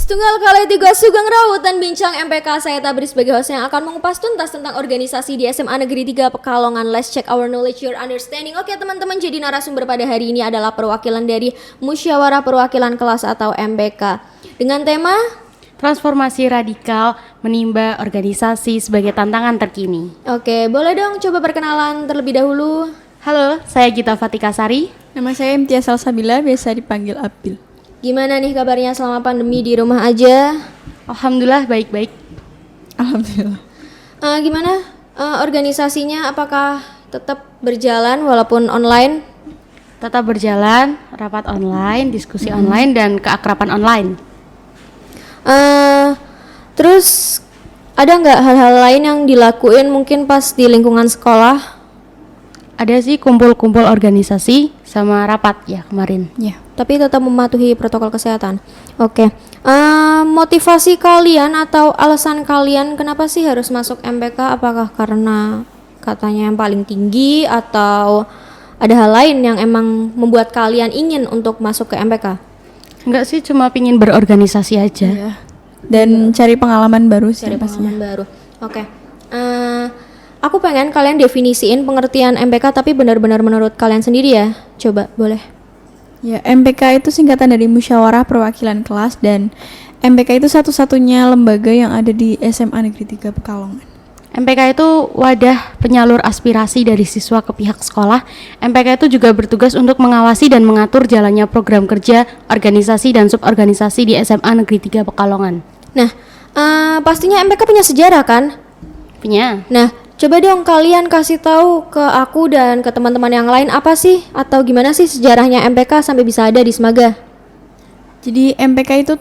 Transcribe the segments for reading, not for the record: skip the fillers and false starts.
Setunggal kali tiga Sugeng Rawutan Bincang MPK, saya Tabri sebagai host yang akan mengupas tuntas tentang organisasi di SMA Negeri 3 Pekalongan. Let's check our knowledge, your understanding. Oke teman-teman, jadi narasumber pada hari ini adalah perwakilan dari Musyawarah Perwakilan Kelas atau MPK dengan tema Transformasi radikal menimba organisasi sebagai tantangan terkini. Oke, boleh dong coba perkenalan terlebih dahulu. Halo, saya Gita Fatika Sari. Nama saya Imtiaz Salsabila, biasa dipanggil Abil. Gimana nih kabarnya selama pandemi di rumah aja? Alhamdulillah baik-baik. Alhamdulillah. Gimana organisasinya? Apakah tetap berjalan walaupun online? Tetap berjalan, rapat online, diskusi online, dan keakraban online. Terus ada nggak hal-hal lain yang dilakuin mungkin pas di lingkungan sekolah? Ada sih kumpul-kumpul organisasi sama rapat ya kemarin. Ya. Tapi tetap mematuhi protokol kesehatan. Oke. Motivasi kalian atau alasan kalian kenapa sih harus masuk MPK? Apakah karena katanya yang paling tinggi atau ada hal lain yang emang membuat kalian ingin untuk masuk ke MPK? Enggak sih, cuma pingin berorganisasi aja. Ya. Dan cari pengalaman baru sih Cari pastinya. pengalaman baru. Oke. Aku pengen kalian definisiin pengertian MPK tapi benar-benar menurut kalian sendiri ya. Coba, boleh. Ya, MPK itu singkatan dari Musyawarah Perwakilan Kelas, dan MPK itu satu-satunya lembaga yang ada di SMA Negeri 3 Pekalongan. MPK itu wadah penyalur aspirasi dari siswa ke pihak sekolah. MPK itu juga bertugas untuk mengawasi dan mengatur jalannya program kerja, organisasi dan suborganisasi di SMA Negeri 3 Pekalongan. Nah, pastinya MPK punya sejarah kan? Punya. Nah, coba dong kalian kasih tahu ke aku dan ke teman-teman yang lain apa sih atau gimana sih sejarahnya MPK sampai bisa ada di Semaga? Jadi MPK itu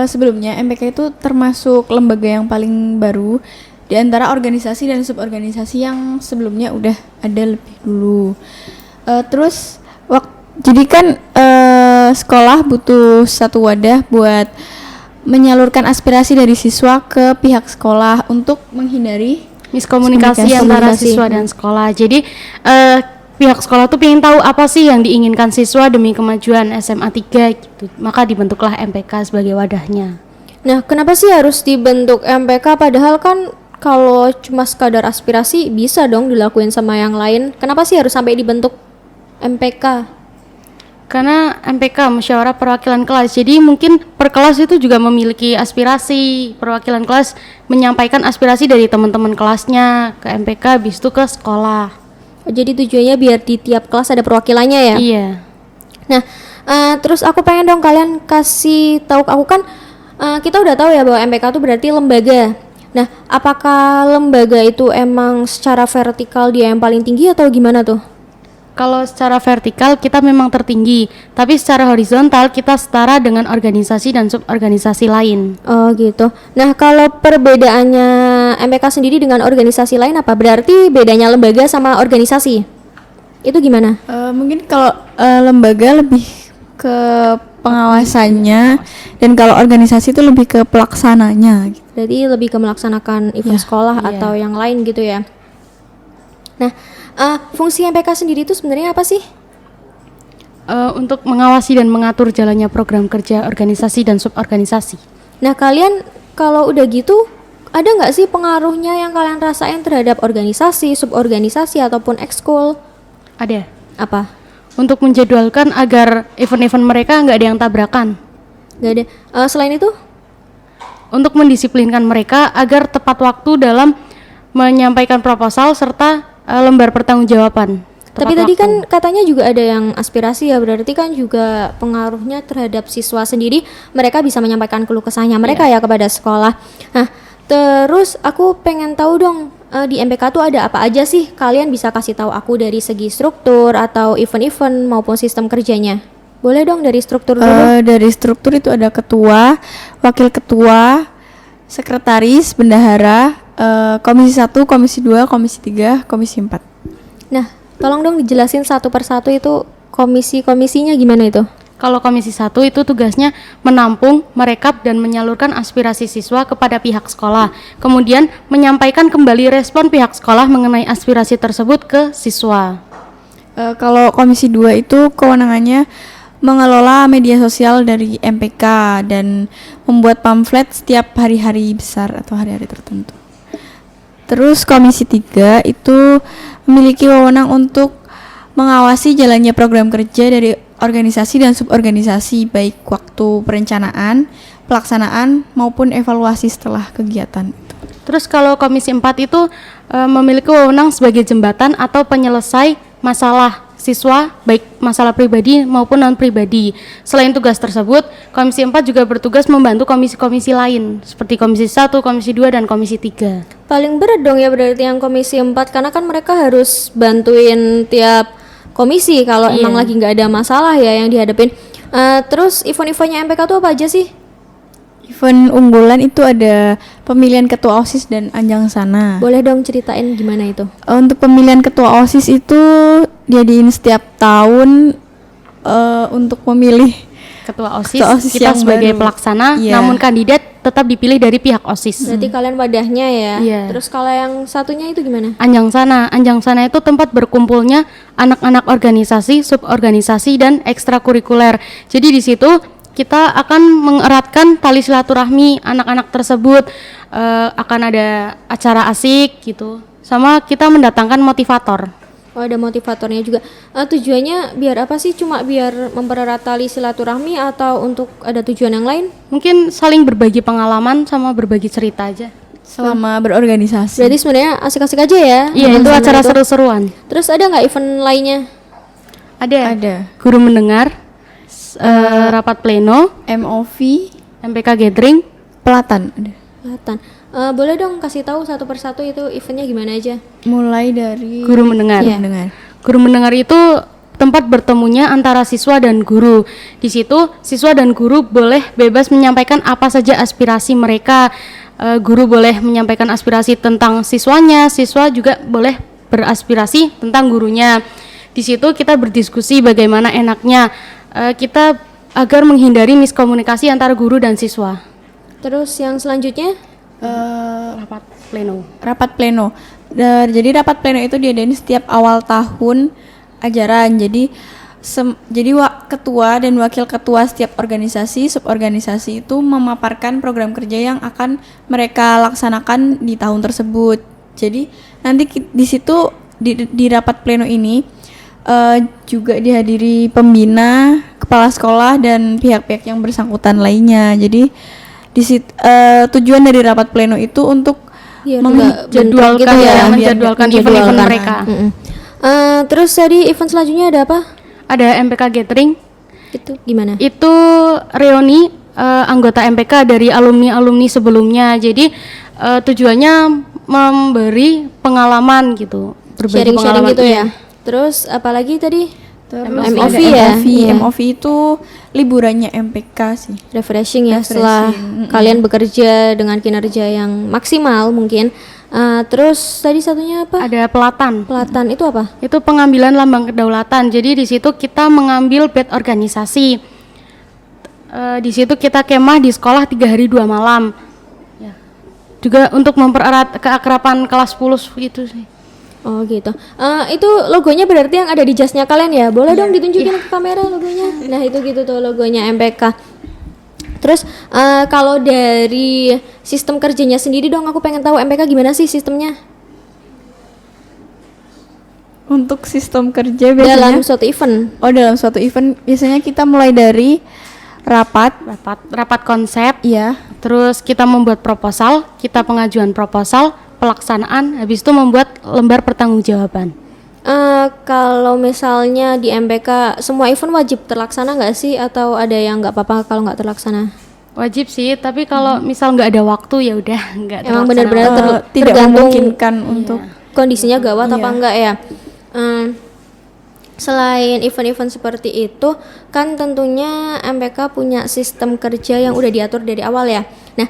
sebelumnya MPK itu termasuk lembaga yang paling baru di antara organisasi dan suborganisasi yang sebelumnya udah ada lebih dulu. Jadi kan sekolah butuh satu wadah buat menyalurkan aspirasi dari siswa ke pihak sekolah untuk menghindari Miskomunikasi antara siswa dan sekolah. Jadi pihak sekolah tuh pengen tahu apa sih yang diinginkan siswa demi kemajuan SMA 3 gitu. Maka dibentuklah MPK sebagai wadahnya. Nah, kenapa sih harus dibentuk MPK padahal kan kalau cuma sekadar aspirasi bisa dong dilakuin sama yang lain. Kenapa sih harus sampai dibentuk MPK? Karena MPK Musyawarah Perwakilan Kelas, jadi mungkin per kelas itu juga memiliki aspirasi. Perwakilan kelas menyampaikan aspirasi dari teman-teman kelasnya ke MPK, habis itu ke sekolah. Jadi tujuannya biar di tiap kelas ada perwakilannya ya? Iya. Nah, terus aku pengen dong kalian kasih tahu aku kan kita udah tahu ya bahwa MPK itu berarti lembaga. Nah, apakah lembaga itu emang secara vertikal dia yang paling tinggi atau gimana tuh? Kalau secara vertikal kita memang tertinggi, tapi secara horizontal kita setara dengan organisasi dan suborganisasi lain. Oh gitu. Nah, kalau perbedaannya MPK sendiri dengan organisasi lain apa? Berarti bedanya lembaga sama organisasi itu gimana? Mungkin kalau lembaga lebih ke pengawasannya, dan kalau organisasi itu lebih ke pelaksananya gitu. Berarti lebih ke melaksanakan event sekolah atau yang lain gitu ya. Nah, fungsi MPK sendiri itu sebenarnya apa sih? Untuk mengawasi dan mengatur jalannya program kerja organisasi dan suborganisasi. Nah, kalian kalau udah gitu ada nggak sih pengaruhnya yang kalian rasain terhadap organisasi, suborganisasi ataupun ekskul? Ada. Apa? Untuk menjadwalkan agar event-event mereka nggak ada yang tabrakan. Nggak ada. Selain itu? Untuk mendisiplinkan mereka agar tepat waktu dalam menyampaikan proposal serta lembar pertanggungjawaban. Tapi tadi kan katanya juga ada yang aspirasi ya, berarti kan juga pengaruhnya terhadap siswa sendiri, mereka bisa menyampaikan keluh kesahnya mereka ya kepada sekolah. Nah, terus aku pengen tahu dong di MPK tuh ada apa aja sih? Kalian bisa kasih tahu aku dari segi struktur atau event-event maupun sistem kerjanya. Boleh dong dari struktur dulu? Dari struktur itu ada ketua, wakil ketua, sekretaris, bendahara, komisi 1, komisi 2, komisi 3, komisi 4. Nah, tolong dong dijelasin satu persatu itu komisi-komisinya gimana itu? Kalau komisi 1 itu tugasnya menampung, merekap dan menyalurkan aspirasi siswa kepada pihak sekolah. Kemudian menyampaikan kembali respon pihak sekolah mengenai aspirasi tersebut ke siswa. Kalau komisi 2 itu kewenangannya mengelola media sosial dari MPK dan membuat pamflet setiap hari-hari besar atau hari-hari tertentu. Terus Komisi 3 itu memiliki wewenang untuk mengawasi jalannya program kerja dari organisasi dan suborganisasi, baik waktu perencanaan, pelaksanaan maupun evaluasi setelah kegiatan. Terus kalau Komisi 4 itu memiliki wewenang sebagai jembatan atau penyelesai masalah siswa, baik masalah pribadi maupun non-pribadi. Selain tugas tersebut, Komisi 4 juga bertugas membantu komisi-komisi lain, seperti Komisi 1, Komisi 2, dan Komisi 3. Paling berat dong ya berarti yang Komisi 4, karena kan mereka harus bantuin tiap komisi kalau Iya. emang lagi nggak ada masalah ya yang dihadapin. Terus event-eventnya MPK tuh apa aja sih? Event unggulan itu ada pemilihan ketua OSIS dan Anjang Sana. Boleh dong ceritain gimana itu? Untuk pemilihan ketua OSIS itu diadain setiap tahun untuk memilih Ketua OSIS, Ketua OSIS kita yang sebagai baru. pelaksana, Iya. namun kandidat tetap dipilih dari pihak OSIS. Berarti kalian wadahnya ya. Iya. Terus kalau yang satunya itu gimana? Anjang Sana itu tempat berkumpulnya anak-anak organisasi, suborganisasi, dan ekstrakurikuler. Jadi di situ kita akan mengeratkan tali silaturahmi anak-anak tersebut. Akan ada acara asik gitu. Sama kita mendatangkan motivator. Oh, ada motivatornya juga. Tujuannya biar apa sih? Cuma biar mempererat tali silaturahmi atau untuk ada tujuan yang lain? Mungkin saling berbagi pengalaman sama berbagi cerita aja. selama berorganisasi. Berarti sebenarnya asik-asik aja ya? Iya, itu sama acara seru-seruan. Terus ada nggak event lainnya? Ada Guru mendengar, rapat pleno, MOV, MPK gathering. pelatan ada. Kelihatan. Boleh dong kasih tahu satu persatu itu eventnya gimana aja? Mulai dari Guru mendengar. Iya. mendengar. Guru mendengar itu tempat bertemunya antara siswa dan guru. Di situ siswa dan guru boleh bebas menyampaikan apa saja aspirasi mereka. Guru boleh menyampaikan aspirasi tentang siswanya, siswa juga boleh beraspirasi tentang gurunya. Di situ kita berdiskusi bagaimana enaknya kita agar menghindari miskomunikasi antara guru dan siswa. Terus yang selanjutnya? Rapat pleno. Rapat pleno. Jadi rapat pleno itu diadain setiap awal tahun ajaran. Jadi ketua dan wakil ketua setiap organisasi, suborganisasi itu memaparkan program kerja yang akan mereka laksanakan di tahun tersebut. Jadi nanti di situ di rapat pleno ini juga dihadiri pembina, kepala sekolah dan pihak-pihak yang bersangkutan lainnya. Jadi tujuan dari rapat pleno itu untuk Biar nggak Menjadwalkan bentrok gitu ya, ya. menjadwalkan Menjadwalkan. event-event mereka. Terus tadi event selanjutnya ada apa? Ada MPK gathering. Itu gimana? Itu reuni anggota MPK dari alumni-alumni sebelumnya. Jadi tujuannya memberi pengalaman gitu, berbagi Sharing-sharing pengalaman gitu iya. ya. Terus apalagi tadi? Terus MOV ada ya? MOV. Iya. MOV itu liburannya MPK sih. Refreshing ya Refreshing, setelah kalian bekerja dengan kinerja yang maksimal mungkin. Terus tadi satunya apa? Ada pelatan. Pelatan itu apa? Itu pengambilan lambang kedaulatan. Jadi di situ kita mengambil badge organisasi. Di situ kita kemah di sekolah 3 hari 2 malam. Ya. Juga untuk mempererat keakraban kelas 10 gitu sih. Oh gitu. Itu logonya berarti yang ada di jasnya kalian ya? Boleh dong ditunjukin ke kamera logonya. Nah itu gitu tuh logonya MPK. Terus kalau dari sistem kerjanya sendiri dong, aku pengen tahu MPK gimana sih sistemnya Untuk sistem kerja biasanya dalam suatu event? dalam suatu event biasanya kita mulai dari rapat, Rapat konsep. ya. Terus kita membuat proposal, kita pengajuan proposal, pelaksanaan, habis itu membuat lembar pertanggungjawaban. Kalau misalnya di MPK semua event wajib terlaksana nggak sih, atau ada yang nggak apa-apa kalau nggak terlaksana? Wajib sih, tapi kalau misal nggak ada waktu ya udah nggak Emang terlaksana. benar-benar Tidak tergantung memungkinkan untuk kondisinya gawat apa Iya. enggak ya. Selain event-event seperti itu, kan tentunya MPK punya sistem kerja yang udah diatur dari awal ya. Nah,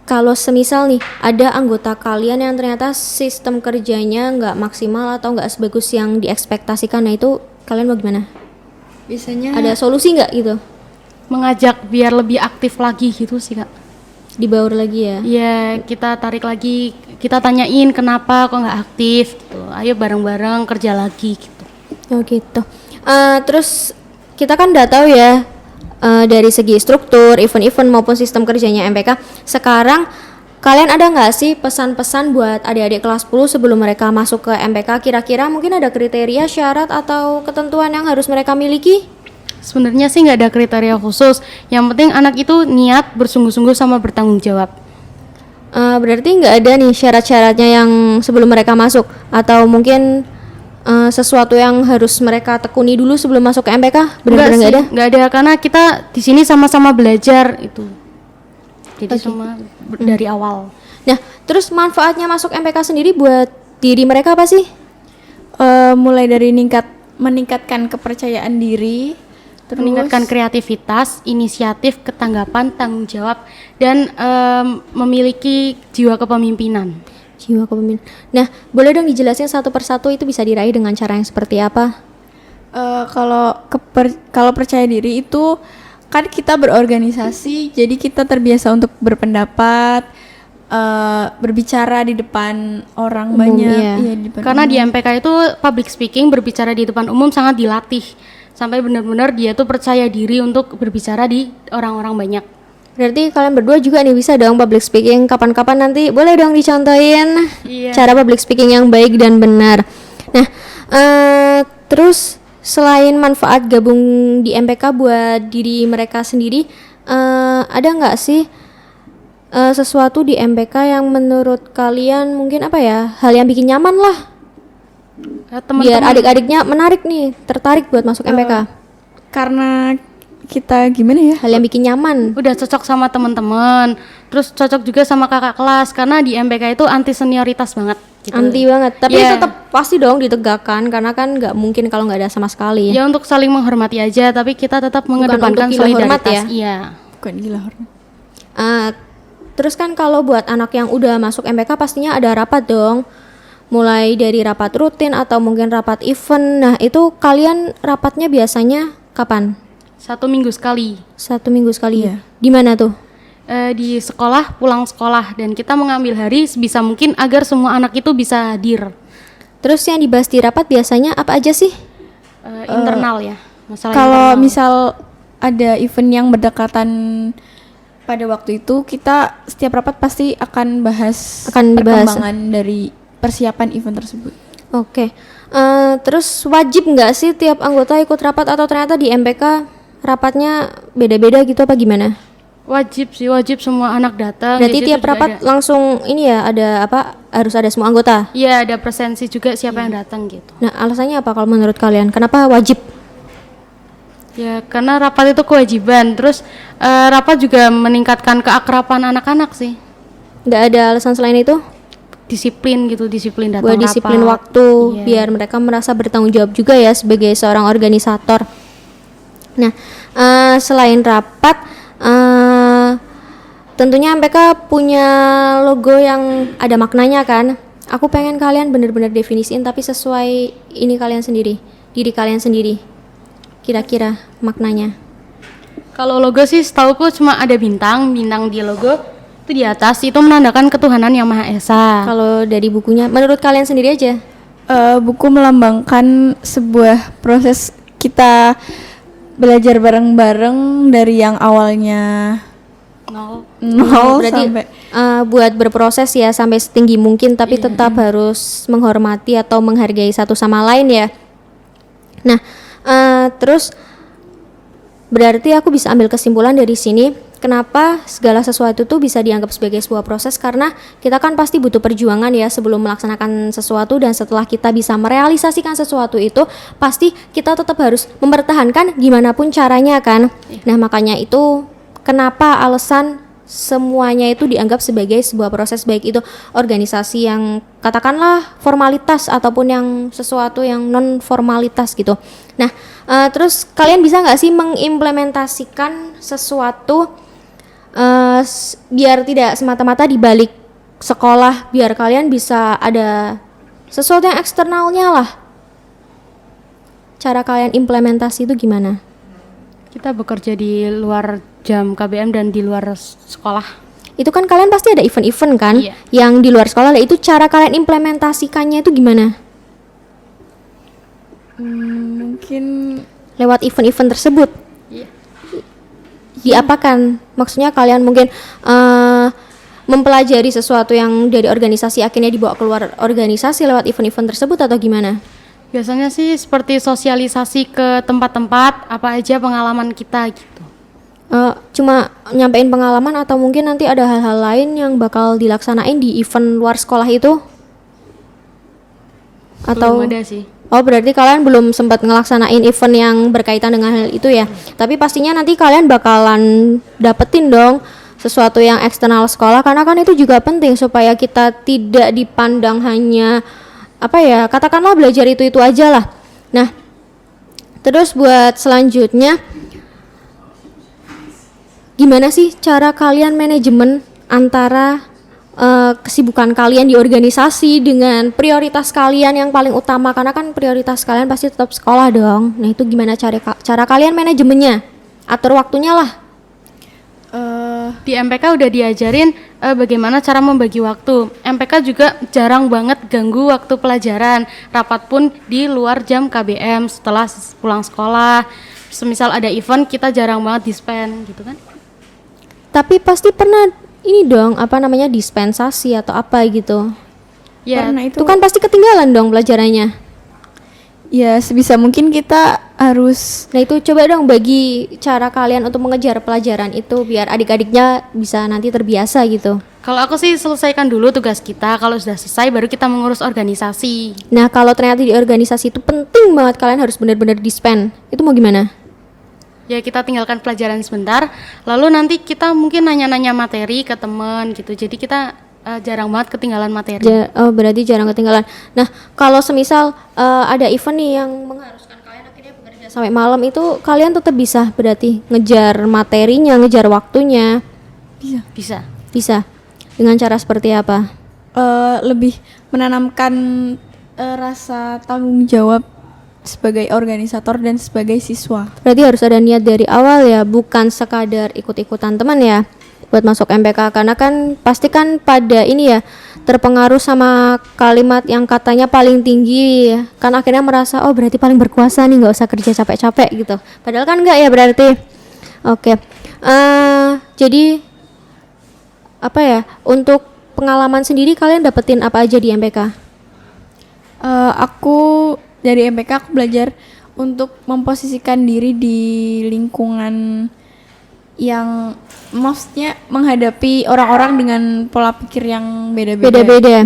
kalau semisal nih ada anggota kalian yang ternyata sistem kerjanya nggak maksimal atau nggak sebagus yang diekspektasikan, nah itu kalian mau gimana? biasanya Ada solusi nggak gitu? Mengajak biar lebih aktif lagi gitu sih Kak. Dibaur lagi ya? Iya, kita tarik lagi, kita tanyain kenapa kok nggak aktif gitu. Ayo bareng-bareng kerja lagi gitu. Oh gitu. Terus kita kan udah tahu ya dari segi struktur, event-event maupun sistem kerjanya MPK. Sekarang kalian ada nggak sih pesan-pesan buat adik-adik kelas 10 sebelum mereka masuk ke MPK? Kira-kira mungkin ada kriteria, syarat, atau ketentuan yang harus mereka miliki? Sebenarnya sih nggak ada kriteria khusus. Yang penting anak itu niat, bersungguh-sungguh sama bertanggung jawab. Berarti nggak ada nih syarat-syaratnya yang sebelum mereka masuk? Atau mungkin sesuatu yang harus mereka tekuni dulu sebelum masuk ke MPK? Benar-benar nggak ada? Nggak ada, karena kita di sini sama-sama belajar itu. Jadi semua dari awal. Nah, terus manfaatnya masuk MPK sendiri buat diri mereka apa sih? Mulai dari meningkatkan kepercayaan diri, terus Meningkatkan kreativitas, inisiatif, ketanggapan, tanggung jawab, dan memiliki jiwa kepemimpinan. Jiwa kepemimpinan. Nah, boleh dong dijelasin satu persatu itu bisa diraih dengan cara yang seperti apa? kalau percaya diri itu kan kita berorganisasi, jadi kita terbiasa untuk berpendapat, berbicara di depan orang Umum, banyak. iya. Iya, di depan Karena umum. di MPK itu public speaking, berbicara di depan umum sangat dilatih. Sampai benar-benar dia tuh percaya diri untuk berbicara di orang-orang banyak. Berarti kalian berdua juga nih bisa dong public speaking. Kapan-kapan nanti boleh dong dicontohin Iya. cara public speaking yang baik dan benar. Nah, terus selain manfaat gabung di MPK buat diri mereka sendiri, ada nggak sih sesuatu di MPK yang menurut kalian mungkin apa ya, hal yang bikin nyaman lah biar Teman-teman adik-adiknya menarik nih, tertarik buat masuk MPK? Karena kita gimana ya? Hal yang bikin nyaman. udah cocok sama teman-teman, terus cocok juga sama kakak kelas, karena di MPK itu anti senioritas banget. Gitu. Anti banget, tapi Iya. tetap pasti dong ditegakkan karena kan nggak mungkin kalau nggak ada sama sekali. Ya untuk saling menghormati aja, tapi kita tetap Bukan mengedepankan untuk gila hormat solidaritas. ya? Iya. Bukan gila hormat. Terus kan kalau buat anak yang udah masuk MPK pastinya ada rapat dong, mulai dari rapat rutin atau mungkin rapat event. Nah itu kalian rapatnya biasanya kapan? 1 minggu sekali. 1 minggu sekali. Iya. Di mana tuh? Di sekolah, pulang sekolah, dan kita mengambil hari sebisa mungkin agar semua anak itu bisa hadir. Terus yang dibahas di rapat biasanya apa aja sih? Internal ya, masalah Kalau internal. misal ada event yang berdekatan pada waktu itu, kita setiap rapat pasti akan dibahas perkembangan dari persiapan event tersebut. Oke. Terus wajib nggak sih tiap anggota ikut rapat atau ternyata di MPK rapatnya beda-beda gitu apa gimana? Wajib sih, wajib semua anak datang. Berarti Di situ tiap juga rapat langsung ini ya ada apa? Harus ada semua anggota. Iya, ada presensi juga siapa yang datang gitu. Nah, alasannya apa kalau menurut kalian? Kenapa wajib? Ya, karena rapat itu kewajiban. Terus rapat juga meningkatkan keakraban anak-anak sih. Nggak ada alasan selain itu? Disiplin gitu, disiplin datang Buat rapat. disiplin waktu, Iya. biar mereka merasa bertanggung jawab juga ya sebagai seorang organisator. Nah, selain rapat, tentunya MPK punya logo yang ada maknanya kan? Aku pengen kalian bener-bener definisiin tapi sesuai ini kalian sendiri, diri kalian sendiri. Kira-kira maknanya. Kalau logo sih setauku cuma ada bintang di logo itu di atas, itu menandakan ketuhanan yang Maha Esa. Kalau dari bukunya, menurut kalian sendiri aja. Buku melambangkan sebuah proses kita belajar bareng-bareng dari yang awalnya nol Berarti sampai buat berproses ya sampai setinggi mungkin tapi tetap harus menghormati atau menghargai satu sama lain ya. Nah, terus berarti aku bisa ambil kesimpulan dari sini kenapa segala sesuatu tuh bisa dianggap sebagai sebuah proses, karena kita kan pasti butuh perjuangan ya sebelum melaksanakan sesuatu, dan setelah kita bisa merealisasikan sesuatu itu pasti kita tetap harus mempertahankan gimana pun caranya kan. Nah, makanya itu kenapa alasan semuanya itu dianggap sebagai sebuah proses, baik itu organisasi yang katakanlah formalitas ataupun yang sesuatu yang non formalitas gitu. Nah, terus kalian bisa nggak sih mengimplementasikan sesuatu biar tidak semata-mata di balik sekolah, biar kalian bisa ada sesuatu yang eksternalnya lah. Cara kalian implementasi itu gimana? Kita bekerja di luar jam KBM dan di luar sekolah. Itu kan kalian pasti ada event-event kan Iya. yang di luar sekolah lah, itu cara kalian implementasikannya itu gimana? mungkin lewat event-event tersebut? Iya. Diapakan? Maksudnya kalian mungkin mempelajari sesuatu yang dari organisasi akhirnya dibawa keluar organisasi lewat event-event tersebut atau gimana? Biasanya sih seperti sosialisasi ke tempat-tempat apa aja pengalaman kita gitu. Cuma nyampein pengalaman atau mungkin nanti ada hal-hal lain yang bakal dilaksanain di event luar sekolah itu? Atau Belum ada sih. Oh, berarti kalian belum sempat ngelaksanain event yang berkaitan dengan hal itu ya. Tapi pastinya nanti kalian bakalan dapetin dong sesuatu yang eksternal sekolah, karena kan itu juga penting supaya kita tidak dipandang hanya apa ya, katakanlah belajar itu aja lah. Nah, terus buat selanjutnya, gimana sih cara kalian manajemen antara kesibukan kalian di organisasi dengan prioritas kalian yang paling utama, karena kan prioritas kalian pasti tetap sekolah dong. Nah, itu gimana cara kalian manajemennya? Atur waktunya lah. Di MPK udah diajarin bagaimana cara membagi waktu. MPK juga jarang banget ganggu waktu pelajaran. Rapat pun di luar jam KBM setelah pulang sekolah. Semisal ada event kita jarang banget dispen gitu kan. Tapi pasti pernah ini dong, apa namanya, dispensasi atau apa gitu. Ya, Karena Itu kan pasti ketinggalan dong pelajarannya. ya sebisa mungkin kita harus Nah, itu coba dong bagi cara kalian untuk mengejar pelajaran itu biar adik-adiknya bisa nanti terbiasa gitu. kalau aku sih selesaikan dulu tugas kita. Kalau sudah selesai baru kita mengurus organisasi. Nah, kalau ternyata di organisasi itu penting banget kalian harus benar-benar dispen, itu mau gimana? Ya kita tinggalkan pelajaran sebentar, lalu nanti kita mungkin nanya-nanya materi ke teman gitu. Jadi kita jarang banget ketinggalan materi. Oh, berarti jarang ketinggalan. Nah, kalau semisal ada event nih yang mengharuskan kalian akhirnya bekerja sampai malam, itu kalian tetap bisa berarti ngejar materinya, ngejar waktunya. Bisa. Bisa. Dengan cara seperti apa? lebih menanamkan rasa tanggung jawab sebagai organisator dan sebagai siswa. Berarti harus ada niat dari awal ya, bukan sekadar ikut-ikutan teman ya buat masuk MPK, karena kan pasti kan pada ini ya terpengaruh sama kalimat yang katanya paling tinggi ya. Kan akhirnya merasa oh berarti paling berkuasa nih, nggak usah kerja capek-capek gitu, padahal kan enggak ya berarti. Oke. Jadi apa ya, untuk pengalaman sendiri kalian dapetin apa aja di MPK? Aku dari MPK aku belajar untuk memposisikan diri di lingkungan yang maksudnya menghadapi orang-orang dengan pola pikir yang beda-beda. Beda-beda.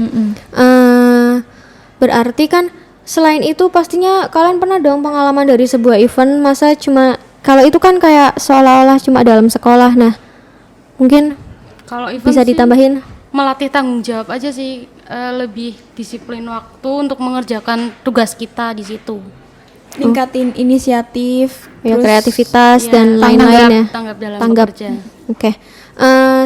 Berarti kan selain itu pastinya kalian pernah dong pengalaman dari sebuah event, masa cuma kalau itu kan kayak seolah-olah cuma dalam sekolah. Nah, mungkin Kalau event bisa sih ditambahin. melatih tanggung jawab aja sih, lebih disiplin waktu untuk mengerjakan tugas kita di situ. Ningkatin inisiatif, Ya, terus kreativitas Ya, dan lain-lain ya. tanggap dalam Tanggap. bekerja. Oke.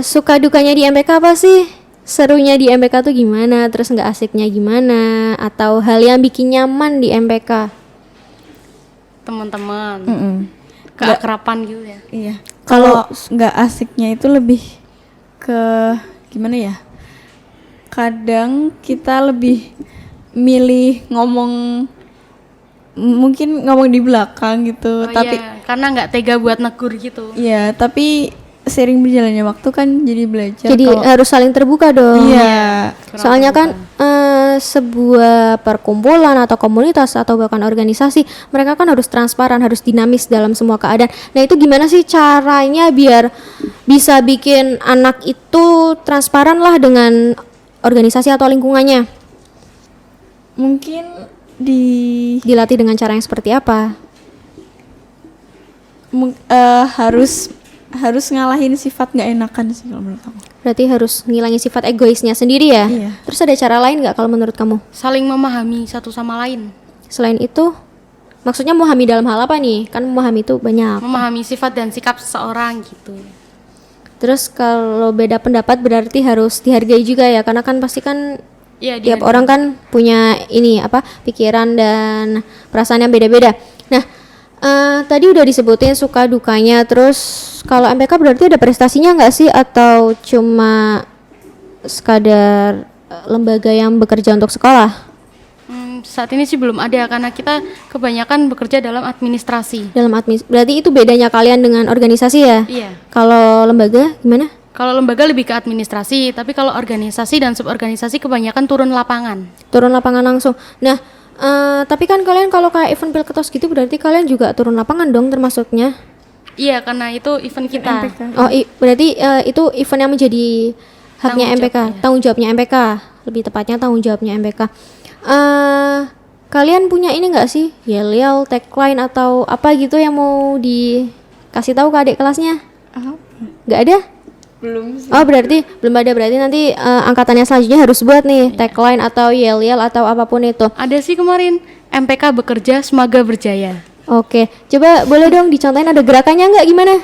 Suka dukanya di MPK apa sih? Serunya di MPK tuh gimana? Terus nggak asiknya gimana? Atau hal yang bikin nyaman di MPK? Teman-teman, Mm-mm. keakraban gitu ya. Iya. Kalau nggak asiknya itu lebih ke gimana ya? Kadang kita lebih milih mungkin ngomong di belakang gitu, Oh tapi iya, karena nggak tega buat negur gitu. iya, tapi sering berjalannya waktu kan jadi belajar. Jadi kalau- harus saling terbuka dong. iya. Kurang Soalnya terbuka. kan sebuah perkumpulan atau komunitas atau bahkan organisasi, mereka kan harus transparan, harus dinamis dalam semua keadaan. Nah, itu gimana sih caranya biar bisa bikin anak itu transparan lah dengan organisasi atau lingkungannya? Mungkin Dilatih dengan cara yang seperti apa? harus ngalahin sifat nggak enakan sih kalau menurut aku. Berarti harus ngilangin sifat egoisnya sendiri ya? Iya. Terus ada cara lain nggak kalau menurut kamu? Saling memahami satu sama lain, Selain itu, maksudnya memahami dalam hal apa nih? Kan memahami itu banyak. memahami sifat dan sikap seseorang gitu. Terus kalau beda pendapat berarti harus dihargai juga ya, karena kan pasti kan Iya, tiap orang kan punya ini apa, pikiran dan perasaan yang beda-beda. Nah, tadi udah disebutin suka dukanya. Terus kalau MPK berarti ada prestasinya nggak sih, atau cuma sekadar lembaga yang bekerja untuk sekolah? Saat ini sih belum ada karena kita kebanyakan bekerja dalam administrasi. Berarti itu bedanya kalian dengan organisasi ya? Iya. Kalau lembaga gimana? Kalau lembaga lebih ke administrasi, tapi kalau organisasi dan suborganisasi kebanyakan turun lapangan. Turun lapangan langsung. Nah, tapi kan kalian kalau kayak event Pilketos gitu berarti kalian juga turun lapangan dong termasuknya. Iya, karena itu event kita. MPK. Oh, berarti itu event yang menjadi haknya Tanggung MPK, jawabnya. tanggung jawabnya MPK. Lebih tepatnya tanggung jawabnya MPK. Kalian punya ini enggak sih? Yel-yel, tagline atau apa gitu yang mau dikasih tahu ke adik kelasnya? Enggak ada? Belum sih. Oh, berarti belum ada. Berarti nanti angkatannya selanjutnya harus buat nih tagline atau yel-yel atau apapun itu. Ada sih kemarin, MPK bekerja, semoga berjaya. Oke, coba boleh dong dicontohin ada gerakannya nggak gimana?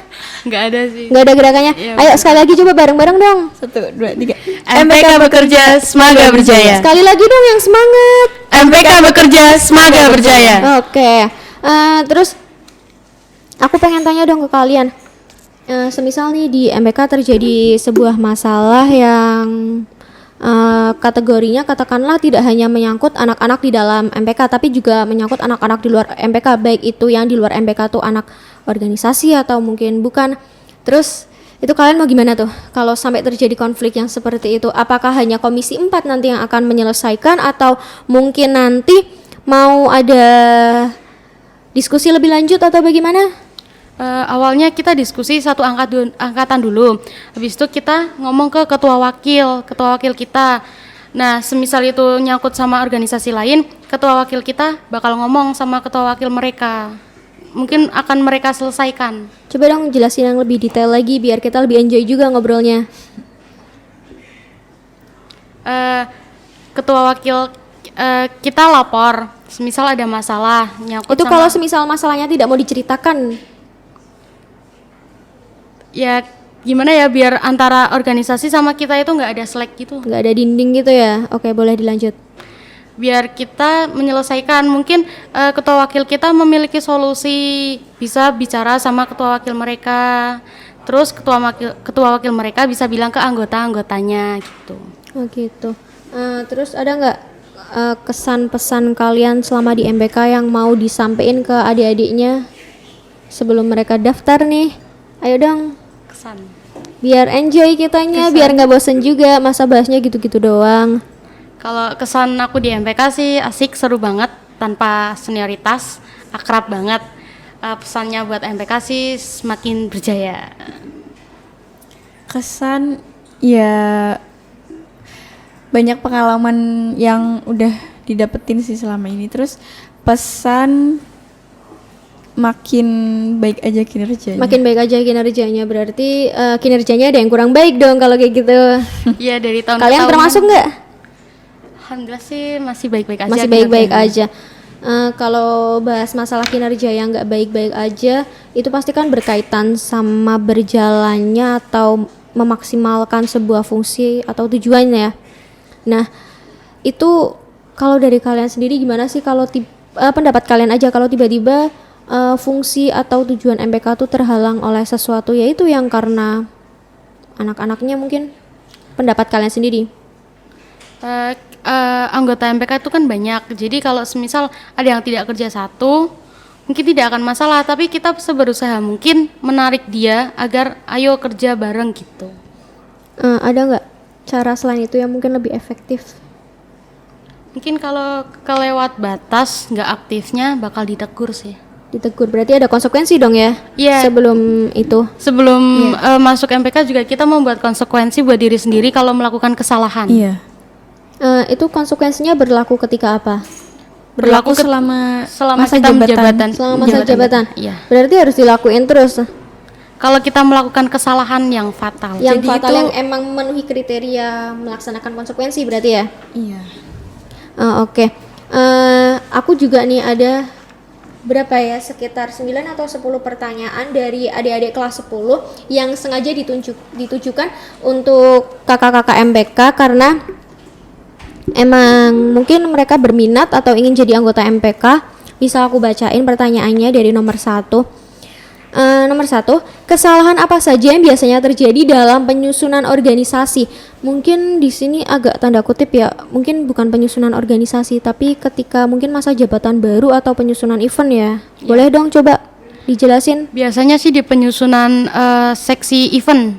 Nggak ada sih. Nggak ada gerakannya. Iya, Ayo sekali lagi coba bareng-bareng dong. 1, 2, 3. MPK bekerja, semoga berjaya. Sekali lagi dong yang semangat. MPK bekerja, semoga berjaya. Oke. Terus aku pengen tanya dong ke kalian. Semisal nih di MPK terjadi sebuah masalah yang kategorinya katakanlah tidak hanya menyangkut anak-anak di dalam MPK tapi juga menyangkut anak-anak di luar MPK, baik itu yang di luar MPK tuh anak organisasi atau mungkin bukan. Terus itu kalian mau gimana tuh kalau sampai terjadi konflik yang seperti itu? Apakah hanya Komisi 4 nanti yang akan menyelesaikan atau mungkin nanti mau ada diskusi lebih lanjut atau bagaimana? Awalnya kita diskusi satu angkatan dulu. Habis itu kita ngomong ke ketua wakil kita. Nah, semisal itu nyangkut sama organisasi lain, ketua wakil kita bakal ngomong sama ketua wakil mereka. Mungkin akan mereka selesaikan. Coba dong jelasin yang lebih detail lagi biar kita lebih enjoy juga ngobrolnya. Ketua wakil kita lapor, semisal ada masalah nyangkut Itu sama, kalau semisal masalahnya tidak mau diceritakan. ya gimana ya biar antara organisasi sama kita itu nggak ada slack gitu. Nggak ada dinding gitu ya. Oke, boleh dilanjut. Biar kita menyelesaikan, mungkin ketua wakil kita memiliki solusi, bisa bicara sama ketua wakil mereka, terus ketua wakil mereka bisa bilang ke anggotanya gitu. Oh gitu. Terus ada nggak kesan pesan kalian selama di MPK yang mau disampaikan ke adik-adiknya sebelum mereka daftar nih? Ayo dong, Kesan. biar enjoy kitanya, biar nggak bosen juga masa bahasnya gitu-gitu doang. Kalau kesan aku di MPK sih asik, seru banget, tanpa senioritas, akrab banget. Pesannya buat MPK sih semakin berjaya. Kesan ya banyak pengalaman yang udah didapetin sih selama ini. Terus pesan makin baik aja kinerjanya. Makin baik aja kinerjanya, berarti kinerjanya ada yang kurang baik dong kalau kayak gitu. Iya, dari tahun ke Kalian tahun. termasuk nggak? Alhamdulillah sih masih baik-baik aja. Masih baik-baik kinerjanya. aja. Kalau bahas masalah kinerja yang nggak baik-baik aja, itu pasti kan berkaitan sama berjalannya atau memaksimalkan sebuah fungsi atau tujuannya. Nah, itu kalau dari kalian sendiri gimana sih kalau pendapat kalian aja kalau tiba-tiba fungsi atau tujuan MPK tuh terhalang oleh sesuatu, yaitu yang karena anak-anaknya mungkin. Pendapat kalian sendiri? Anggota MPK itu kan banyak, jadi kalau semisal ada yang tidak kerja satu, mungkin tidak akan masalah, tapi kita seberusaha mungkin menarik dia agar ayo kerja bareng gitu. Ada nggak cara selain itu yang mungkin lebih efektif? Mungkin kalau kelewat batas nggak aktifnya bakal ditegur sih. Ditegur, berarti ada konsekuensi dong ya? Iya. Sebelum itu. Sebelum masuk MPK juga kita membuat konsekuensi buat diri sendiri kalau melakukan kesalahan. Iya. Itu konsekuensinya berlaku ketika apa? Berlaku Berlaku selama Selama masa kita jabatan. menjabatan. Selama masa jabatan. Iya. Berarti harus dilakuin terus. Kalau kita melakukan kesalahan yang fatal. Yang Jadi fatal itu- yang emang memenuhi kriteria melaksanakan konsekuensi berarti ya? Iya. Oke. Aku juga nih ada berapa ya, sekitar 9 atau 10 pertanyaan dari adik-adik kelas 10 yang sengaja ditujukan untuk kakak-kakak MPK karena emang mungkin mereka berminat atau ingin jadi anggota MPK. Bisa aku bacain pertanyaannya dari nomor 1. Nomor 1, kesalahan apa saja yang biasanya terjadi dalam penyusunan organisasi? Mungkin di sini agak tanda kutip ya, mungkin bukan penyusunan organisasi, tapi ketika mungkin masa jabatan baru atau penyusunan event ya. Boleh dong coba dijelasin? Biasanya sih di penyusunan seksi event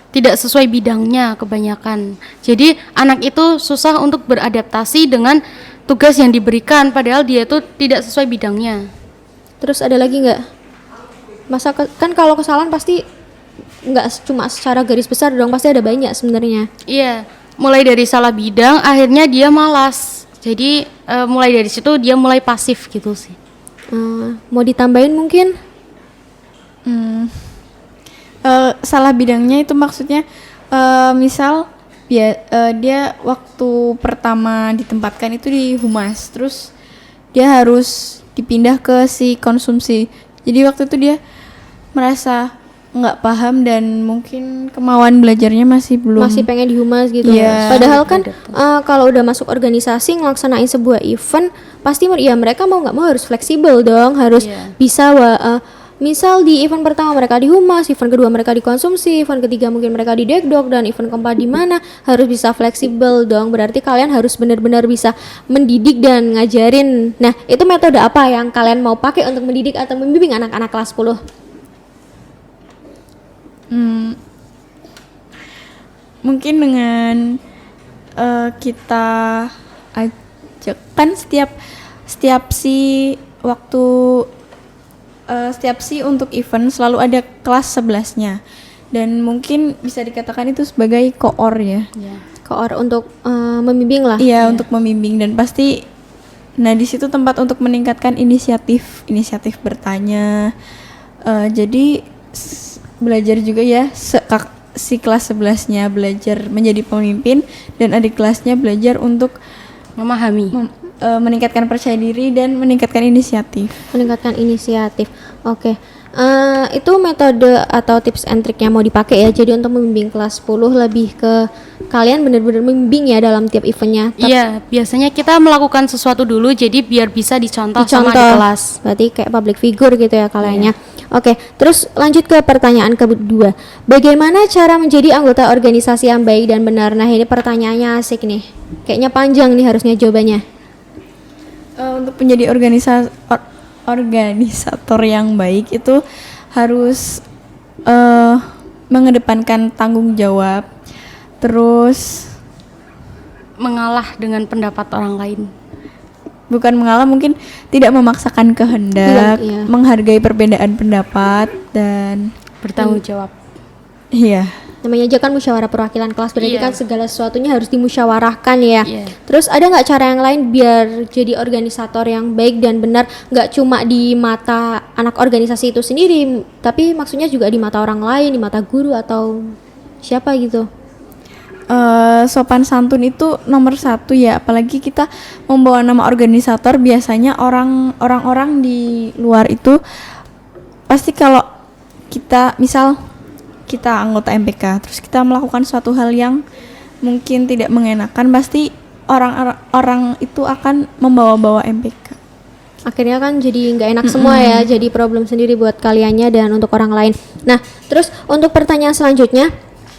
tidak sesuai bidangnya kebanyakan. Jadi anak itu susah untuk beradaptasi dengan tugas yang diberikan padahal dia itu tidak sesuai bidangnya. Terus ada lagi nggak? Kan kalau kesalahan pasti nggak cuma secara garis besar dong, pasti ada banyak sebenarnya. Iya, mulai dari salah bidang akhirnya dia malas. Jadi mulai dari situ dia mulai pasif gitu sih. Mau ditambahin mungkin? Salah bidangnya itu maksudnya misal dia waktu pertama ditempatkan itu di humas, terus dia harus dipindah ke si konsumsi. Jadi waktu itu dia merasa nggak paham dan mungkin kemauan belajarnya masih pengen di humas gitu. Iya. Padahal kan kalau udah masuk organisasi ngelaksanain sebuah event pasti ya mereka mau nggak mau harus fleksibel dong, harus bisa misal di event pertama mereka di humas, event kedua mereka di konsumsi, event ketiga mungkin mereka di dekdok, dan event keempat di mana, harus bisa fleksibel dong. Berarti kalian harus benar-benar bisa mendidik dan ngajarin. Nah, itu metode apa yang kalian mau pakai untuk mendidik atau membimbing anak-anak kelas 10? Mungkin dengan kita ajak kan setiap si untuk event selalu ada kelas 11-nya, dan mungkin bisa dikatakan itu sebagai koor ya. Koor untuk membimbing lah. Iya, untuk membimbing, dan pasti di situ tempat untuk meningkatkan inisiatif bertanya. Jadi belajar juga ya, si kelas 11-nya belajar menjadi pemimpin dan adik kelasnya belajar untuk Memahami. Meningkatkan percaya diri dan meningkatkan inisiatif. Oke. Itu metode atau tips and trick yang mau dipakai ya. Jadi untuk membimbing kelas 10 lebih ke kalian benar-benar membimbing ya dalam tiap eventnya. Iya, biasanya kita melakukan sesuatu dulu jadi biar bisa dicontoh sama di kelas. Berarti kayak public figure gitu ya kaliannya. Oke, terus lanjut ke pertanyaan kedua. Bagaimana cara menjadi anggota organisasi yang baik dan benar? Nah, ini pertanyaannya asik nih. Kayaknya panjang nih harusnya jawabannya. Untuk menjadi organisator yang baik itu harus mengedepankan tanggung jawab, terus mengalah dengan pendapat orang lain. Bukan mengalah, mungkin tidak memaksakan kehendak, menghargai perbedaan pendapat dan bertanggung jawab. Iya. Namanya aja kan musyawarah perwakilan kelas, berarti kan segala sesuatunya harus dimusyawarahkan ya. Terus ada nggak cara yang lain biar jadi organisator yang baik dan benar, nggak cuma di mata anak organisasi itu sendiri, tapi maksudnya juga di mata orang lain, di mata guru atau siapa gitu? Sopan santun itu nomor 1 ya, apalagi kita membawa nama organisator. Biasanya orang-orang di luar itu pasti kalau kita misal kita anggota MPK terus kita melakukan suatu hal yang mungkin tidak mengenakan, pasti orang itu akan membawa-bawa MPK. Akhirnya kan jadi nggak enak semua ya, jadi problem sendiri buat kaliannya dan untuk orang lain. Nah, terus untuk pertanyaan selanjutnya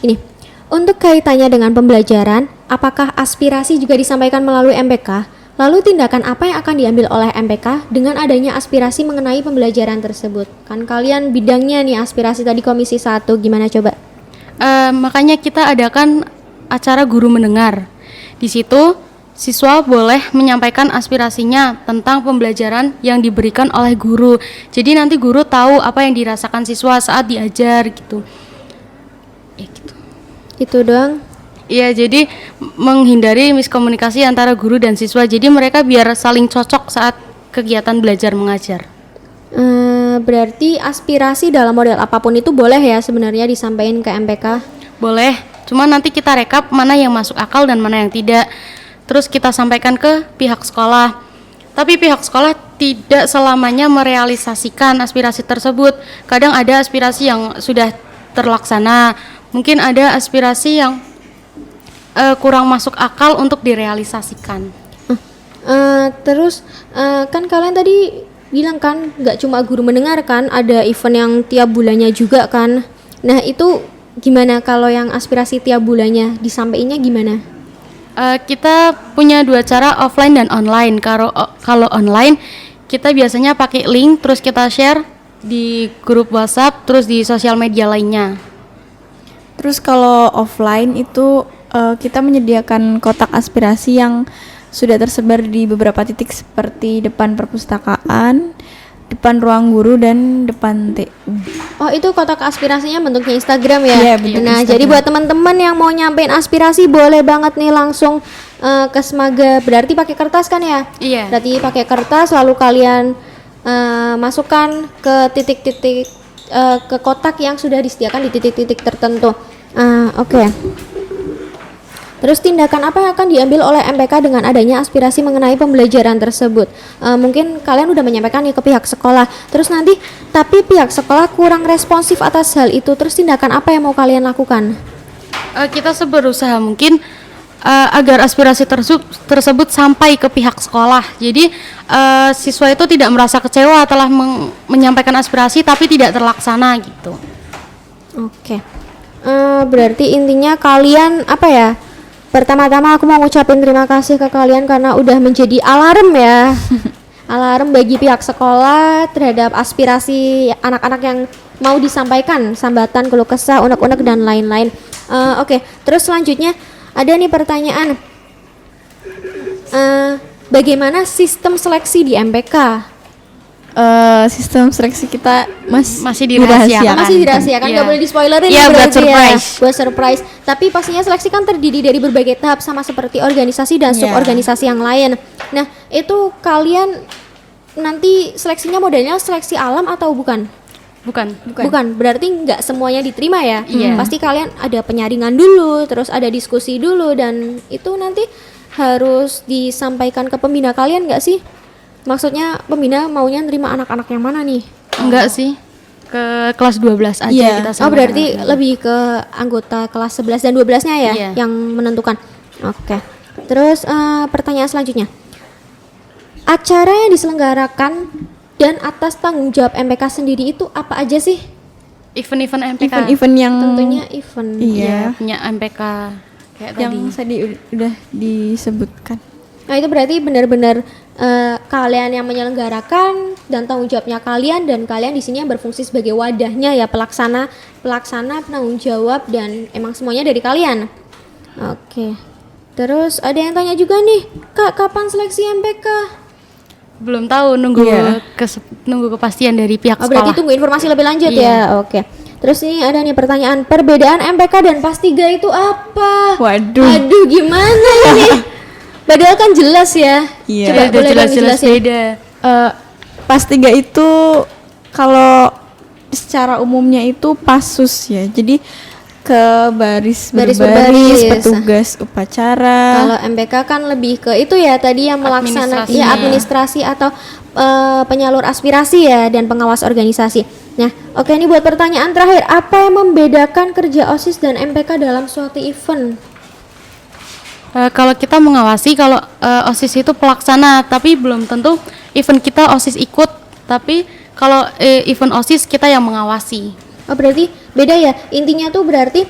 ini, untuk kaitannya dengan pembelajaran, apakah aspirasi juga disampaikan melalui MPK? Lalu tindakan apa yang akan diambil oleh MPK dengan adanya aspirasi mengenai pembelajaran tersebut? Kan kalian bidangnya nih aspirasi tadi Komisi 1, gimana coba? Makanya kita adakan acara guru mendengar. Di situ siswa boleh menyampaikan aspirasinya tentang pembelajaran yang diberikan oleh guru. Jadi nanti guru tahu apa yang dirasakan siswa saat diajar gitu. Ya gitu. Itu doang. Iya, jadi menghindari miskomunikasi antara guru dan siswa. Jadi mereka biar saling cocok saat kegiatan belajar mengajar. Berarti aspirasi dalam model apapun itu boleh ya sebenarnya disampaikan ke MPK? Boleh, cuma nanti kita rekap mana yang masuk akal dan mana yang tidak. Terus kita sampaikan ke pihak sekolah. Tapi pihak sekolah tidak selamanya merealisasikan aspirasi tersebut. Kadang ada aspirasi yang sudah terlaksana. Mungkin ada aspirasi yang kurang masuk akal untuk direalisasikan. Terus kan kalian tadi bilang kan nggak cuma guru mendengarkan, ada event yang tiap bulannya juga kan. Nah itu gimana kalau yang aspirasi tiap bulannya disampaikannya gimana? Kita punya 2 cara, offline dan online. Kalau online kita biasanya pakai link terus kita share di grup WhatsApp terus di sosial media lainnya. Terus kalau offline itu kita menyediakan kotak aspirasi yang sudah tersebar di beberapa titik seperti depan perpustakaan, depan ruang guru, dan depan TU. Oh itu kotak aspirasinya bentuknya Instagram ya? Iya, bentuk Nah Instagram. jadi buat teman-teman yang mau nyampein aspirasi boleh banget nih langsung ke Semaga. Berarti pakai kertas kan ya? Iya. Berarti pakai kertas lalu kalian masukkan ke titik-titik ke kotak yang sudah disediakan di titik-titik tertentu. Oke. Terus tindakan apa yang akan diambil oleh MPK dengan adanya aspirasi mengenai pembelajaran tersebut? Mungkin kalian udah menyampaikan nih ke pihak sekolah. Terus nanti tapi pihak sekolah kurang responsif atas hal itu. Terus tindakan apa yang mau kalian lakukan? Kita berusaha mungkin agar aspirasi tersebut sampai ke pihak sekolah. Jadi siswa itu tidak merasa kecewa telah menyampaikan aspirasi tapi tidak terlaksana gitu. Oke. Berarti intinya kalian apa ya? Pertama-tama aku mau ngucapin terima kasih ke kalian karena udah menjadi alarm ya. Alarm bagi pihak sekolah terhadap aspirasi anak-anak yang mau disampaikan, sambatan, keluh kesah, unek-unek dan lain-lain. Oke, terus selanjutnya ada nih pertanyaan. Bagaimana sistem seleksi di MPK? Sistem seleksi kita Masih dirahasiakan. Masih dirahasiakan, nggak Iya. boleh di-spoilerin Iya, ya buat berarti surprise. ya. Buat surprise. Tapi pastinya seleksi kan terdiri dari berbagai tahap sama seperti organisasi dan Iya. suborganisasi yang lain. Nah, itu kalian nanti seleksinya modelnya seleksi alam atau bukan? Bukan. Bukan. Berarti nggak semuanya diterima ya? Iya. Pasti kalian ada penyaringan dulu, terus ada diskusi dulu, dan itu nanti harus disampaikan ke pembina kalian nggak sih? Maksudnya pembina maunya nerima anak-anak yang mana nih? Enggak sih. Ke kelas 12 aja Iya. kita Oh sampaikan. berarti lebih ke anggota kelas 11 dan 12-nya ya Iya. yang menentukan. Oke. Terus pertanyaan selanjutnya. Acara yang diselenggarakan dan atas tanggung jawab MPK sendiri itu apa aja sih? Event-event MPK. event-event yang Tentunya event. iya, Punya MPK kayak yang tadi. tadi udah disebutkan. Nah itu berarti benar-benar kalian yang menyelenggarakan dan tanggung jawabnya kalian, dan kalian di sini yang berfungsi sebagai wadahnya ya, pelaksana penanggung jawab, dan emang semuanya dari kalian. Oke. Terus ada yang tanya juga nih, Kak, kapan seleksi MPK? Belum tahu, nunggu Iya. nunggu kepastian dari pihak Oh, sekolah. berarti tunggu informasi lebih lanjut ya. Iya. Oke. Terus ini ada nih pertanyaan, perbedaan MPK dan PAS 3 itu apa? Waduh. Aduh, gimana ini? Padahal kan jelas ya. Iya. Coba Udah boleh dong jelas-jelas dijelasin. beda. PAS 3 itu kalau secara umumnya itu pasus ya. Jadi ke baris Baris-berbaris. petugas upacara. Kalau MPK kan lebih ke itu ya tadi yang melaksanakan Administrasi. ya administrasi atau penyalur aspirasi ya, dan pengawas organisasi. Nah, oke, ini buat pertanyaan terakhir, apa yang membedakan kerja OSIS dan MPK dalam suatu event? Kalau kita mengawasi, kalau OSIS itu pelaksana, tapi belum tentu event kita OSIS ikut. Tapi kalau event OSIS kita yang mengawasi. Oh, berarti beda ya. Intinya tuh berarti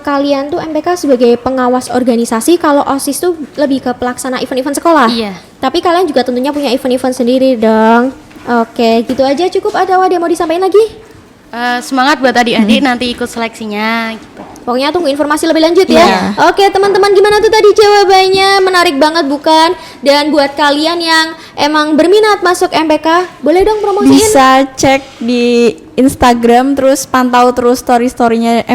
kalian tuh MPK sebagai pengawas organisasi, kalau OSIS tuh lebih ke pelaksana event-event sekolah. Iya. Tapi kalian juga tentunya punya event-event sendiri dong. Oke, gitu aja cukup, atau ada yang mau disampaikan lagi? Semangat buat adik-adik nanti ikut seleksinya. Gitu. Pokoknya tunggu informasi lebih lanjut ya. Iya. Oke teman-teman, gimana tuh tadi jawabannya? Menarik banget bukan? Dan buat kalian yang emang berminat masuk MPK, boleh dong promosiin? Bisa cek di Instagram, terus pantau terus story-storynya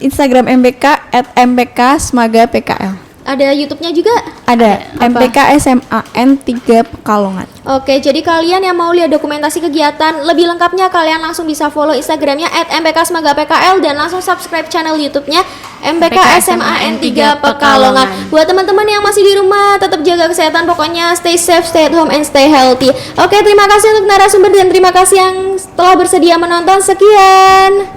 Instagram MPK @mpk_semaga_pkl. Ada YouTube-nya juga? Ada Apa? MPK SMA N3 Pekalongan. Oke, jadi kalian yang mau lihat dokumentasi kegiatan lebih lengkapnya, kalian langsung bisa follow Instagramnya @mpk_semaga_pkl dan langsung subscribe channel YouTube-nya MPK SMA N3 Pekalongan. Buat teman-teman yang masih di rumah, tetap jaga kesehatan, pokoknya stay safe, stay at home, and stay healthy. Oke, terima kasih untuk narasumber dan terima kasih yang telah bersedia menonton. Sekian.